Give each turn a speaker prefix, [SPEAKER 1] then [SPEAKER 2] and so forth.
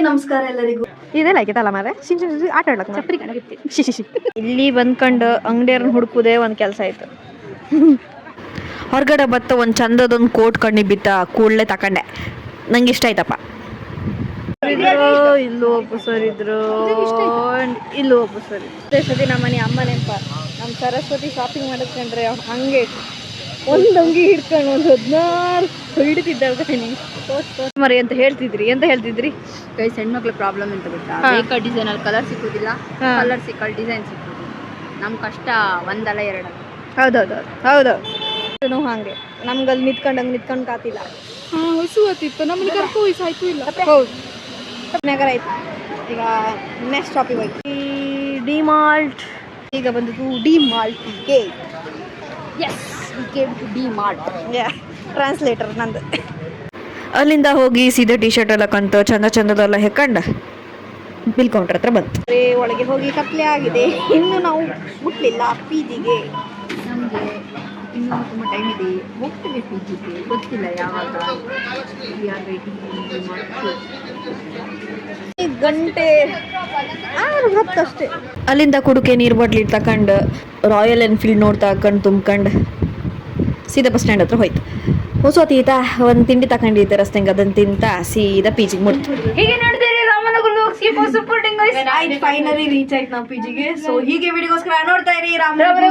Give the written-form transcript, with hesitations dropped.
[SPEAKER 1] ನಮಸ್ಕಾರ ಎಲ್ಲರಿಗೂ.
[SPEAKER 2] ಇದೆಲ್ಲ ಆಯ್ತಲ್ಲ ಮಾರೆ ಆಟ ಆಡ್ಲಕ್ಕ ಚಪ್ರಿ ಇಲ್ಲಿ ಬಂದ್ಕೊಂಡು ಅಂಗಡಿಯವ್ರನ್ನ ಹುಡುಕುದೇ ಒಂದು ಕೆಲಸ ಆಯ್ತು. ಹೊರಗಡೆ ಬತ್ತ ಒಂದು ಚಂದದೊಂದು ಕೋಟ್ ಕಣ್ಣಿ ಬಿತ್ತ ಕೂಡಲೇ ತಕೊಂಡೆ. ನಂಗೆ ಇಷ್ಟ ಆಯ್ತಪ್ಪ. ಇಲ್ಲೂ ಒಬ್ಬ ಸರ್ ಇದ್ರು, ಇಲ್ಲೂ ಒಬ್ಬ ಸರ್ ಇದ್ರು. ಸತಿ ನಮ್ಮ ಮನೆ ಅಮ್ಮ ನೆನಪ. ನಮ್ಮ ಸರಸ್ವತಿ ಶಾಪಿಂಗ್ ಮಾಡಕ್ಕೊಂಡ್ರೆ ಹಂಗೆ ಒಂದು ಅಂಗಿ ಹಿಡ್ಕೊಂಡು ಒಂದು 16 ಹಿಡಿತಿದ್ದಾಳೆ. ಮರಿ ಅಂತ ಹೇಳ್ತಿದ್ರಿ, ಎಂತ ಹೇಳ್ತಿದ್ರಿ?
[SPEAKER 1] ಗೈಸ್, ಹೆಣ್ಮಕ್ಳ ಪ್ರಾಬ್ಲಮ್ ಅಂತ ಗೊತ್ತಾ? ಬೇಕಾದ ಡಿಸೈನ್ ಅಲ್ಲಿ ಕಲರ್ ಸಿಕ್ಕುದಿಲ್ಲ, ಕಲರ್ ಸಿಕ್ಕಲ್ ಡಿಸೈನ್ ಸಿಕ್ಕುದಿಲ್ಲ. ನಮ್ ಕಷ್ಟ ಒಂದಲ್ಲ ಎರಡಲ್ಲ.
[SPEAKER 2] ಹೌದೌದು ನಾವು ಹಂಗೆ ನಮ್ಗಲ್ಲಿ ನಿಂತ್ಕೊಂಡು ಕಾತಿಲ್ಲ.
[SPEAKER 1] ಹಸು ಆತಿತ್ತು, ನಮ್ಮಲ್ಲಿ ಕರ್ಕೋ ಆಯ್ತು ಇಲ್ಲ.
[SPEAKER 2] ಹೌದು ನಗರ ಆಯ್ತು. ಈಗ ನೆಕ್ಸ್ಟ್ ಶಾಪಿಂಗ್ ಹೋಗಿ ಡಿ-ಮಾರ್ಟ್. ಈಗ ಬಂದಿದ್ದು ಡಿ-ಮಾರ್ಟ್ಗೆ.
[SPEAKER 1] Yes, we came to DMart.
[SPEAKER 2] Translator ನಂದು. ಅಲ್ಲಿಂದ ಹೋಗಿ ಸೀದಾ ಟಿ ಶರ್ಟ್ ಎಲ್ಲ ಕಂತು ಚಂದದೆಲ್ಲ ಹೆಕ್ಕಂಡ ಬಿಲ್ ಕೌಂಟರ್ ಹತ್ರ ಬಂತು. ಒಳಗೆ ಹೋಗಿ ಕತ್ಲೆ ಆಗಿದೆ. ಇನ್ನು ನಾವು ಮುಟ್ಲಿಲ್ಲ PGಗೆ.
[SPEAKER 1] ನಮಗೆ ಇನ್ನೂ ತುಂಬ ಟೈಮ್ ಇದೆ, ಹೋಗ್ತೇವೆ PGಗೆ, ಗೊತ್ತಿಲ್ಲ ಯಾವಾಗ.
[SPEAKER 2] ಗಂಟೆ 6:10 ಅಷ್ಟೇ. ಅಲ್ಲಿಂದ ಕುಡುಕೆ ನೀರು ಬಾಟ್ಲಿ ತಕೊಂಡು ರಾಯಲ್ ಎನ್ಫೀಲ್ಡ್ ನೋಡ್ತಾ ತುಂಬ್ಕೊಂಡು ಸೀದಾ ಬಸ್ ಸ್ಟ್ಯಾಂಡ್ ಹತ್ರ ಹೋಯ್ತು. ಹೊಸೋತೀತ ಒಂದು ತಿಂಡಿ ತಗೊಂಡಿದ್ದೆ ರಸ್ತೆಂಗೆ, ಅದನ್ನು ತಿಂತ ಸೀದಾ PGಗೆ ಮುಟ್ತು.
[SPEAKER 1] ಹೀಗೆ ನೋಡಿದ್ರೆ ರಾಮನಗರ ಸಪೋರ್ಟಿಂಗ್
[SPEAKER 2] ಆಯ್ತು, ಫೈನಲಿ ರೀಚ್ ಆಯ್ತು ನಾವು PGಗೆ. ಸೊ ಹೀಗೆ ವಿಡಿಯೋಗೋಸ್ಕರ ನೋಡ್ತಾ ಇರಿ ರಾಮನಗರ.